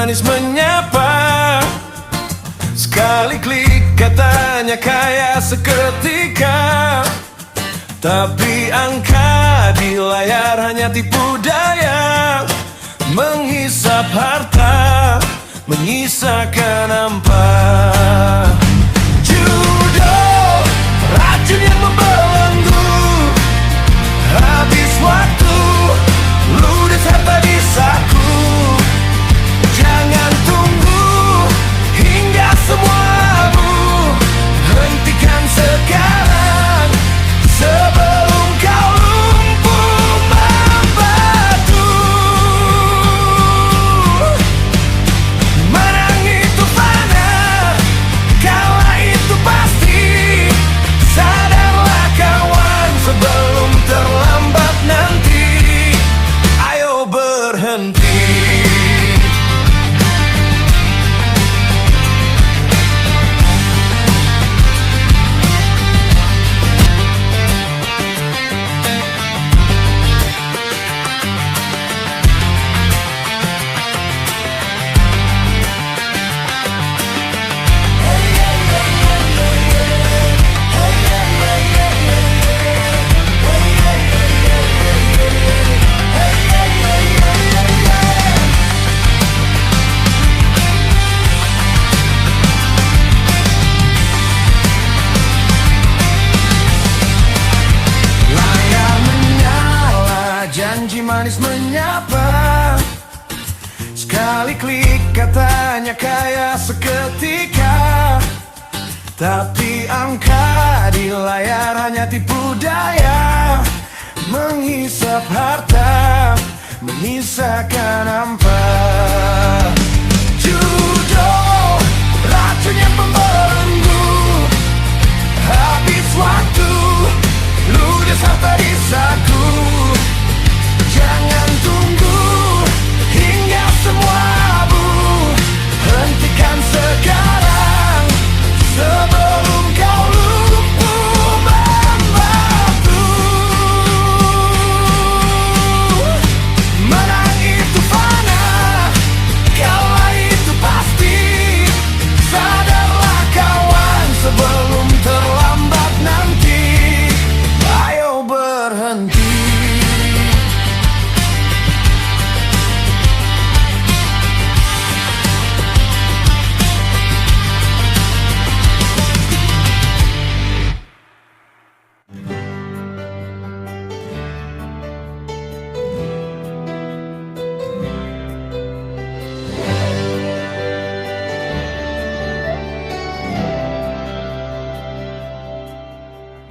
manis menyapa. Sekali klik katanya kaya seketika, tapi angka di layar hanya tipu daya. Menghisap harta, menyisakan hampa. Judul racun yang membelenggu, habis waktu, ludes harta di saku. Jangan tunggu hingga semua abu, hentikan sekarang sebelum kau lumpuh membatu. Menang itu fana, kalah itu pasti. Sadarlah kawan sebelum terlambat nanti. Ayo berhenti. Janji manis menyapa, sekali klik katanya kaya seketika, tapi angka di layar hanya tipu daya. Menghisap harta, menyisakan hampa. Judul racun yang membelenggu, habis waktu, ludes harta di saku. Jangan tunggu hingga semua abu, hentikan sekarang sebelum kau lumpuh membatu. Menang itu fana, kalah itu pasti. Sadarlah kawan sebelum terlambat nanti. Ayo berhenti.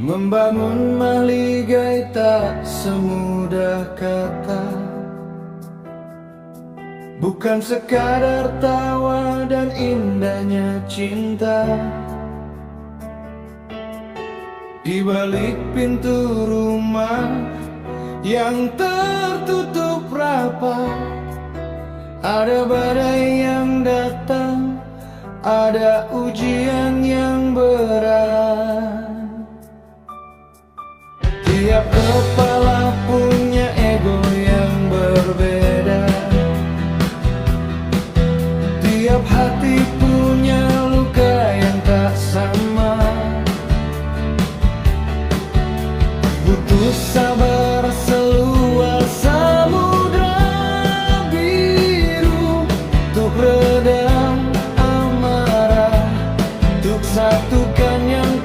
Membangun mahligai tak semudah kata, bukan sekadar tawa dan indahnya cinta. Di balik pintu rumah yang tertutup rapat, ada badai yang datang, ada ujian yang berat. Tiap kepala punya ego yang berbeda, tiap hati punya luka yang tak sama. Butuh sabar seluas samudra biru, untuk redam amarah, untuk satukan yang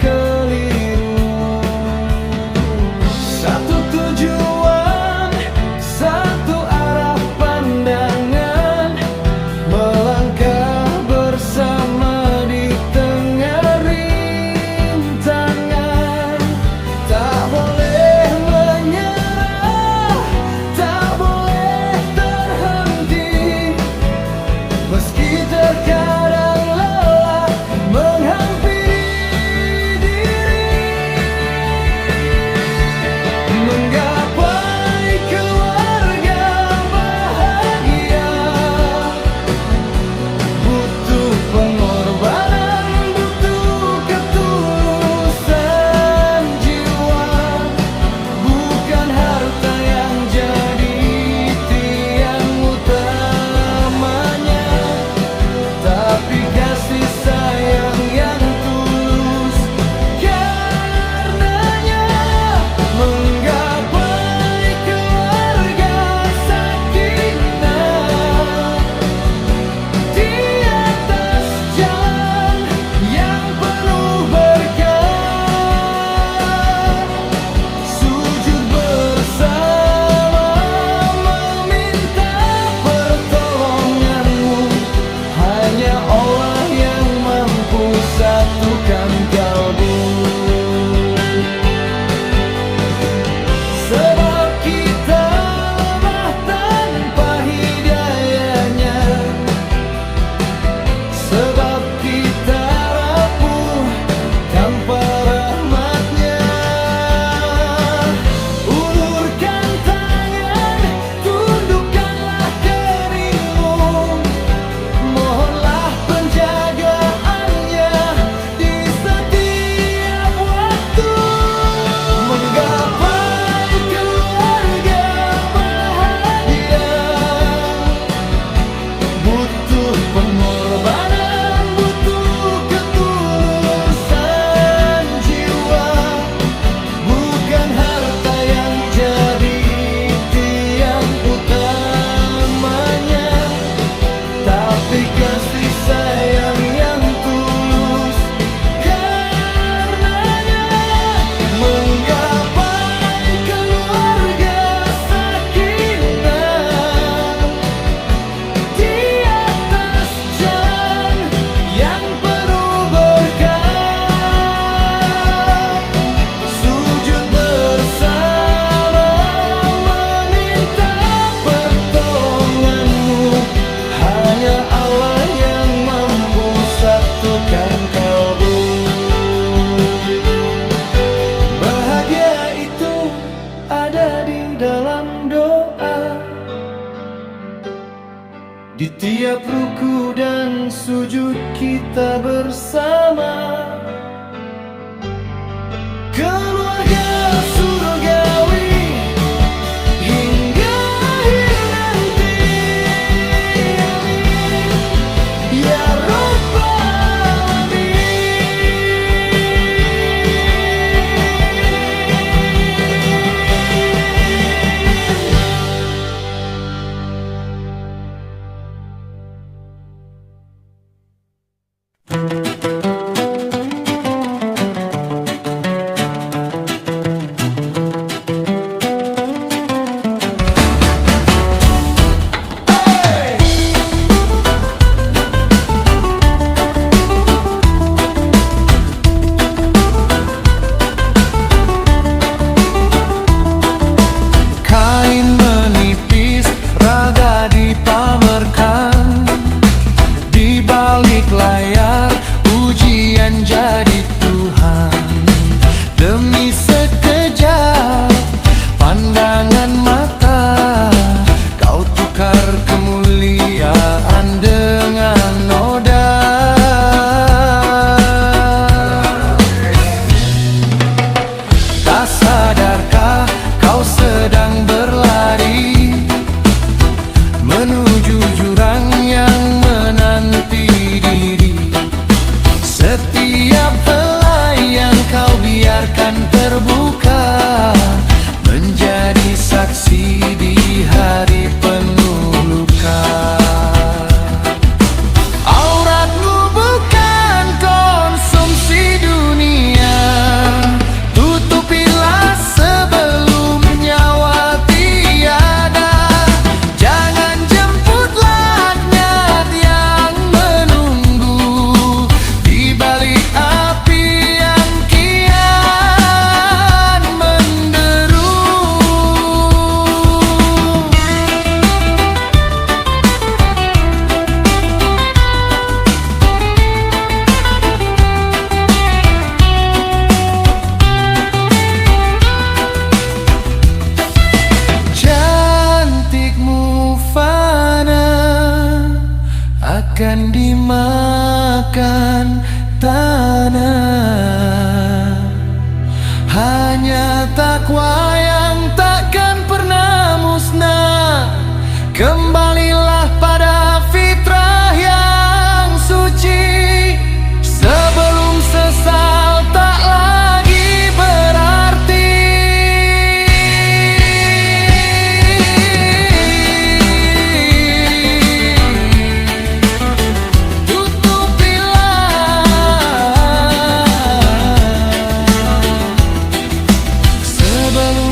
Di tiap ruku dan sujud kita bersama, keluarga surgawi hingga akhir nanti. Ya Rabbal kain menipis, raga dipamerkan. Di balik layar, ujian jadi Tuhan. Demi sekejap pandangan mata, kau tukar kemuliaan dengan noda. Tak sadarkah kau sedang berlari menuju jurang yang menanti diri. Setiap helai yang kau biarkan terbuka menjadi saksi di hari penuh luka. Auratmu bukan konsumsi dunia, tutupilah sebelum nyawa tiada. Jangan jemput laknat yang menunggu di balik api yang kian menderu. Cantikmu fana, akan dimakan tanah. Hanya takwa yang takkan pernah musnah. Kembalilah pada fitrah yang suci, sebelum sesal tak lagi berarti. Tutupilah sebelum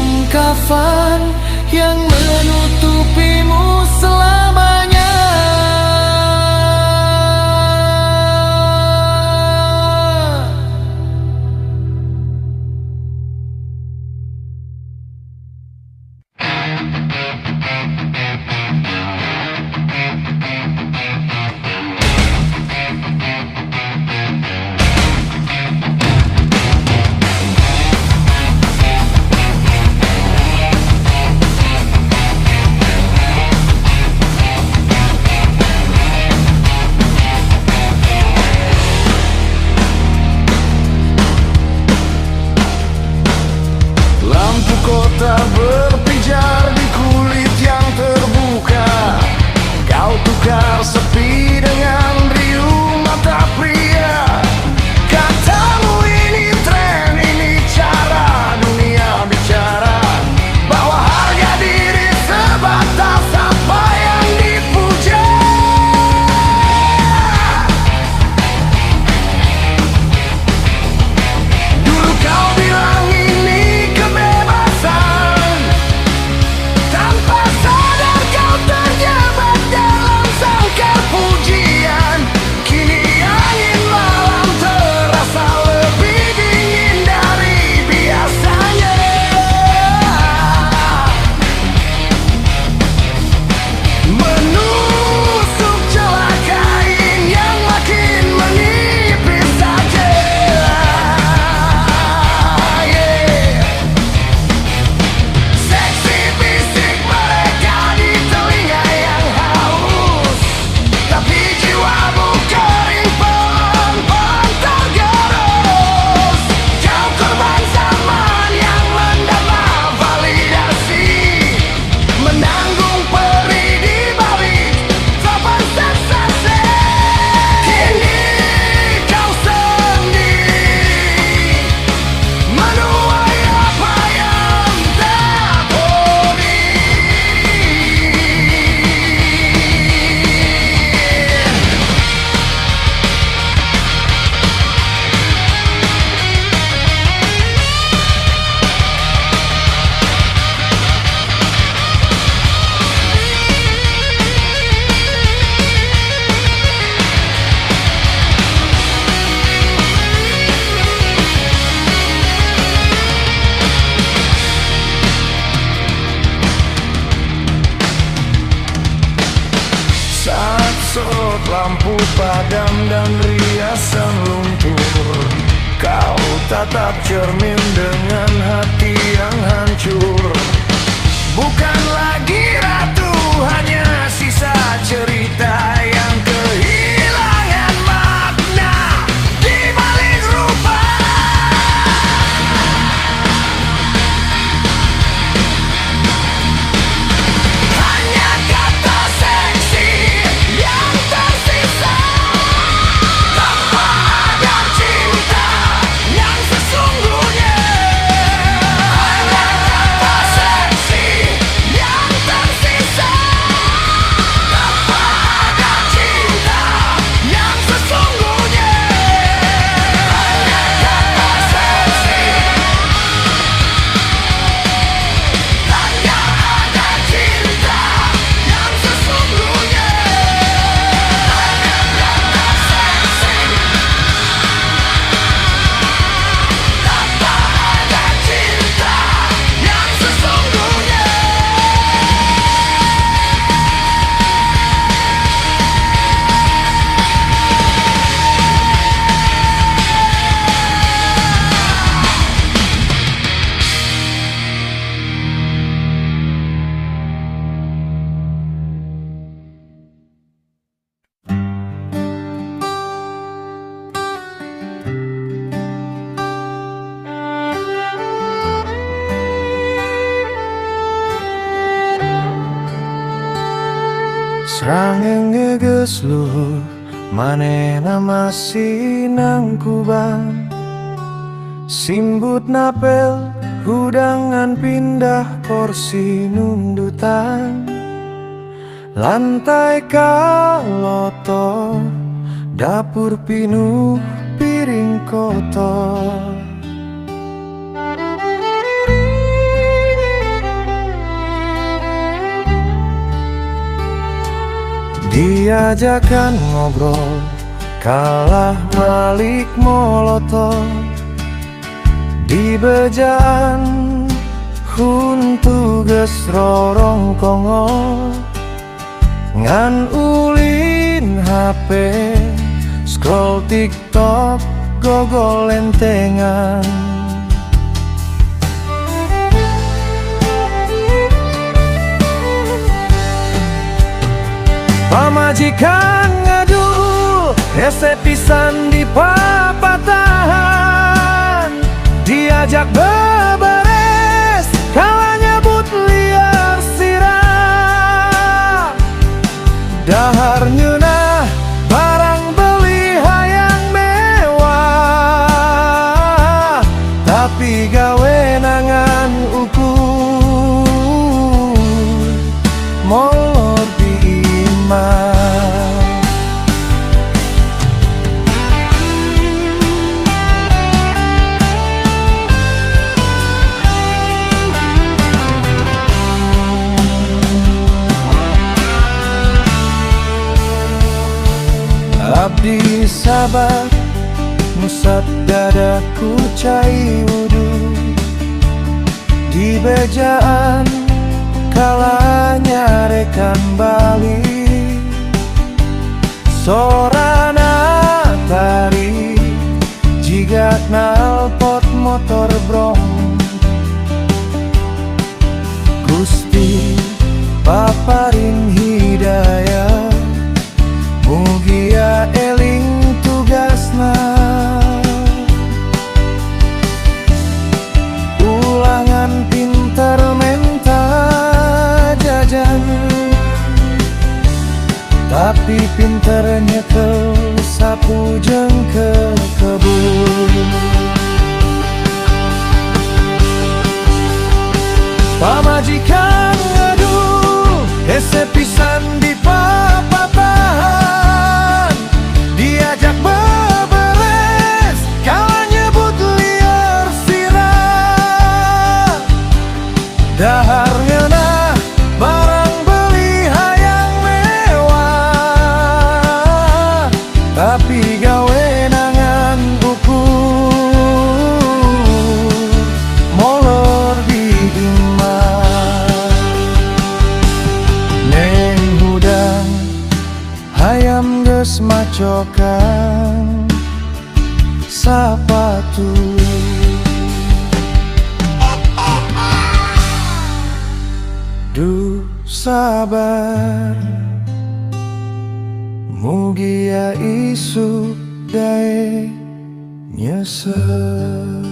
Saat sorot lampu padam dan riasan luntur, kau tatap cermin dengan hati yang hancur. Bukan lagi ratu, hanya sisa cerita yang kehilangan makna di balik rupa. Hanya kata seksi yang tersisa, tanpa ada cinta yang sesungguhnya. Hanya kata seksi yang tersisa, tanpa ada cinta yang sesungguhnya. Hanya kata seksi, hanya ada cinta yang sesungguhnya. Hanya kata seksi, tanpa ada cinta yang sesungguhnya. Srangeng geges luhur manena masih nang kubang, simbut napel hudangan pindah kursi nundutan, lantai kalotor dapur pinuh piring kotor. Diajakan ngobrol kalah malik molotov, di bejaan huntu ges rorong kongol, ngan ulin HP scroll TikTok gogol lentengan. Pamajikan ngadu hese pisan di papatahan, diajak beberes kalah nyebut liar sirah. Dahar nyeunah barang beli hayang mewah, tapi gawe nangan ukur molor di imah. Abdi sabar musat dadaku cai wudu, di bejaan kalanya rekan balik, sorana tari jigat nalpot motor brong. Gusti paparin hidayah, mugia eling tugasna, ulangan pinter menta jajan, tapi pinter nyekel sapu jeung ke kebun. Pamajikan aduh hese pisan di papatahan, diajak beberes kalah nyebut liar sirah. Dahar ngeunah barang beli hayang mewah, tapi gawe nangan ukur molor di imah. Neng Hayam geus macokan sapatu. Duh sabar, mugia isu dae nyesel.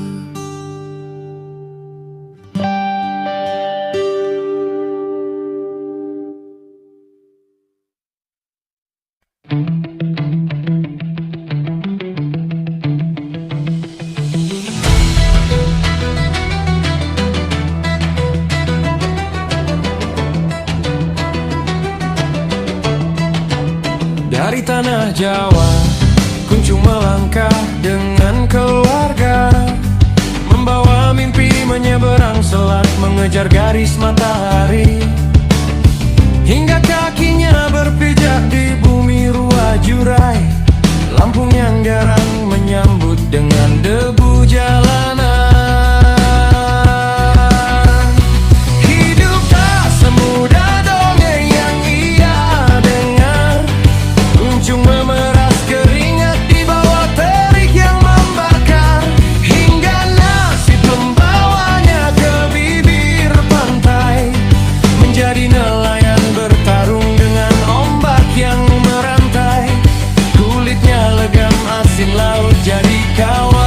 Dari tanah Jawa, kunjung melangkah dengan keluarga, membawa mimpi menyeberang selat, mengejar garis matahari, hingga kakinya berpijak di bumi Ruwajurai. Lampung yang garang menyambut dengan debu jalanan. Hidup tak semudah dongeng yang ia dengar, kunjung memeras keringat di bawah terik yang membakar, hingga nasib membawanya ke bibir pantai, menjadi nelayan bertarung dengan ombak yang merantai. Kulitnya legam, asin laut jadi kawan.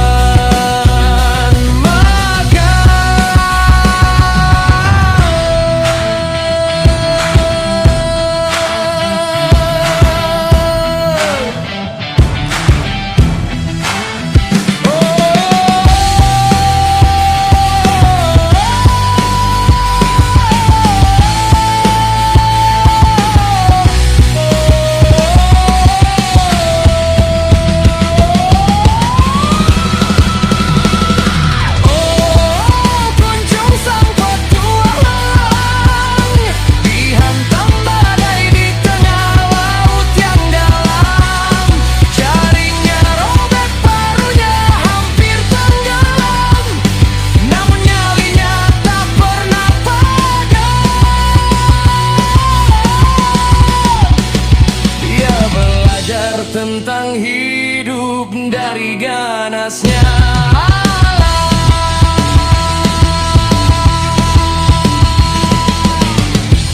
Tentang hidup dari ganasnya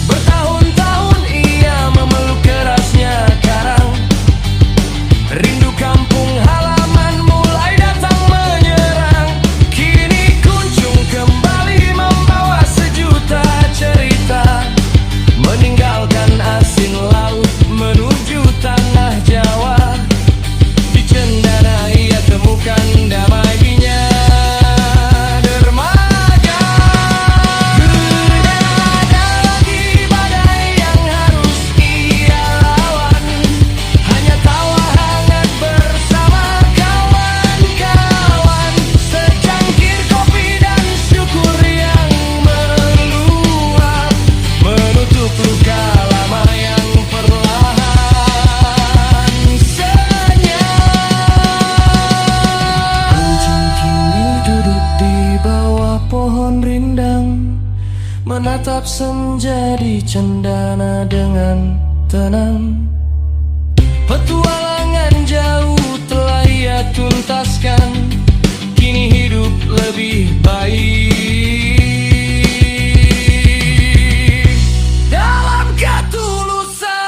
bertahun-tahun ia memeluk kerasnya karang. Rindu kampung halaman mulai datang menyerang. Kini kunjung kembali membawa sejuta cerita, meninggalkan asin laut menuju tanah Jawa. Di cendana ia temukan damainya dermaga. Ada lagi badai yang harus ia lawan, hanya tawa hangat bersama kawan-kawan, secangkir kopi dan syukur yang meluap, menutup luka lama yang perlahan pohon rindang, menatap senja di cendana dengan tenang. Petualangan jauh telah ia tuntaskan, kini hidup lebih baik dalam ketulusan.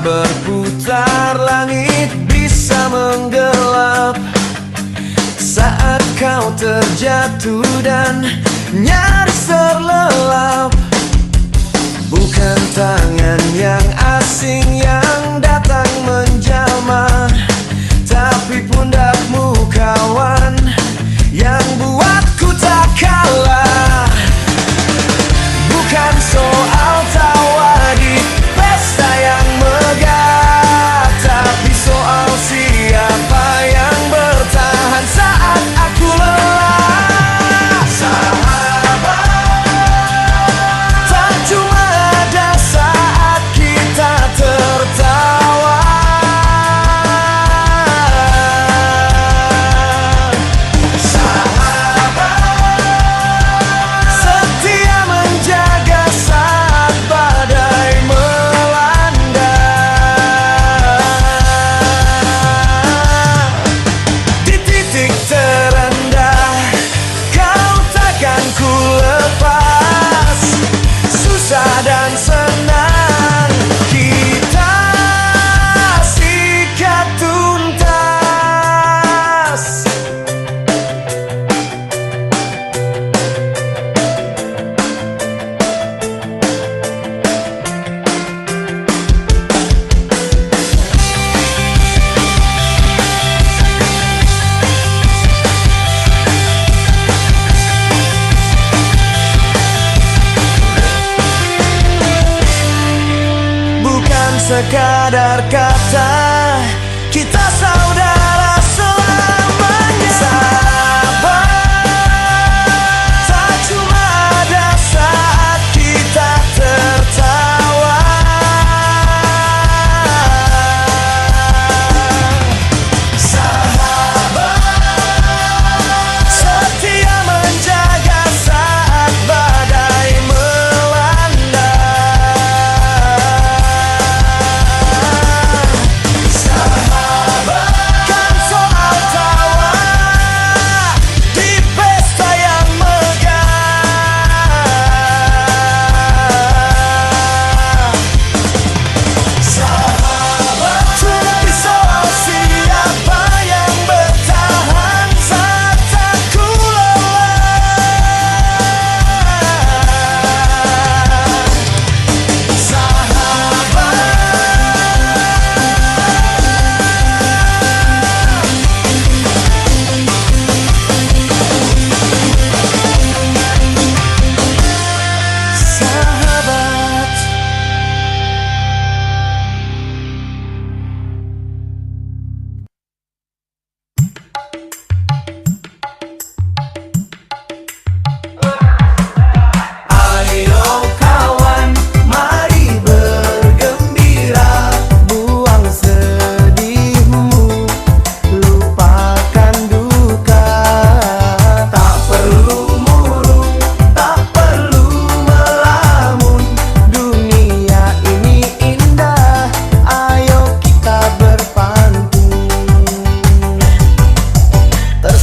Berputar, langit bisa menggelap saat kau terjatuh dan nyaris terlelap. Bukan tangan yang asing yang datang menjamah, sekadar kata, kita saudara selamanya. Sahabat tak cuma ada saat kita tertawa. Sahabat setia menjaga saat badai melanda.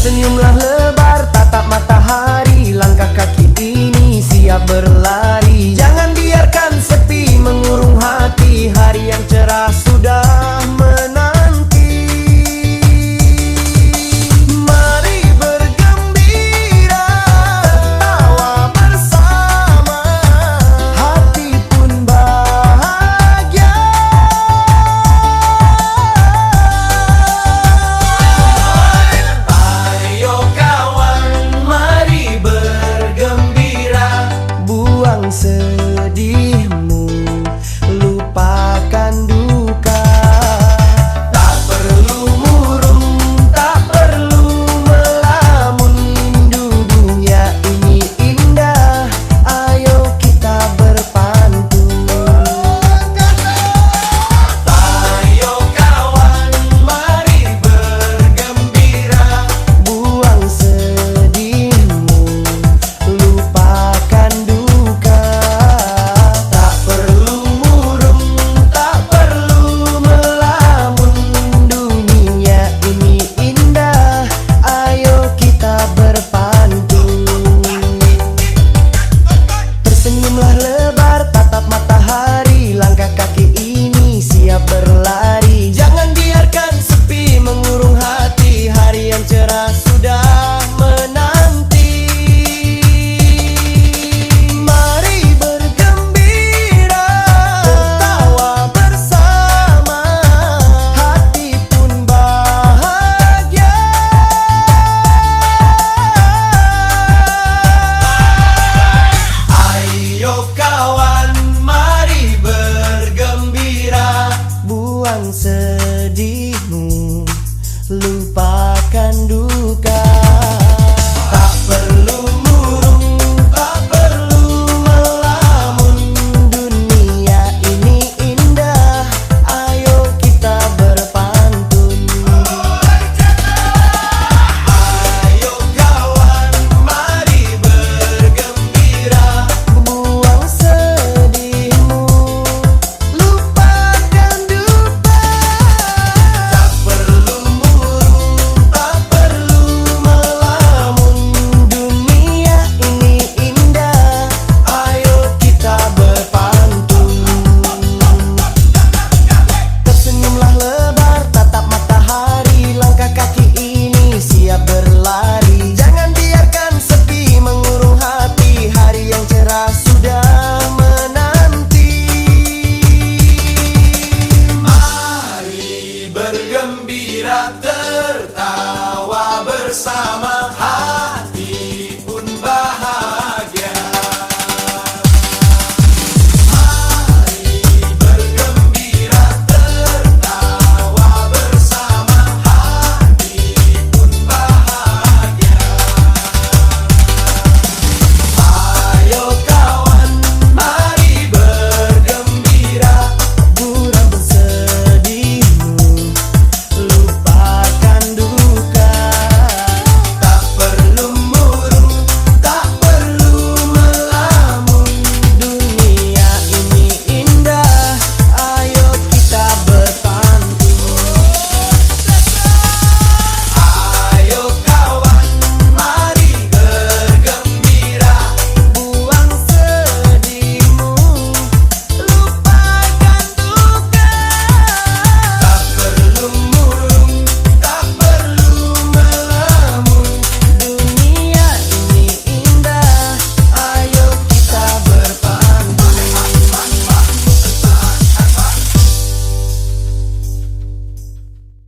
Senyumlah lebar, tatap matahari, langkah kaki ini siap berlari. Jangan biarkan sepi mengurung hati, hari yang cerah sudah menanti. Mari bergembira, tertawa bersama, hati pun bahagia. Sedihmu, lupakan duka. Tak perlu murung, tak perlu melamun. Dunia ini indah, ayo kita berpantun. Ayo kawan, mari bergembira. Buang sedihmu, lupakan duka. Senyumlah lebar, tatap matahari, langkah kaki ini siap berlari. Jangan biarkan sepi mengurung hati, hari yang cerah sudah menanti. Mari bergembira, tertawa bersama, hati pun bahagia. Ayo kawan, mari bergembira. Buang sedihmu, lupakan duka. Tak perlu murung, tak perlu melamun. Dunia ini indah, ayo kita berpantun. Ayo kawan, mari bergembira. Buang sedihmu, lupakan duka. Tak perlu murung, tak perlu melamun. Dunia ini indah, ayo kita berpantun. Tersenyumlah lebar, tatap matahari, langkah kaki ini siap berlari. Jangan biarkan sepi mengurung hati, hari yang cerah sudah menanti. Mari bergembira, tertawa bersama.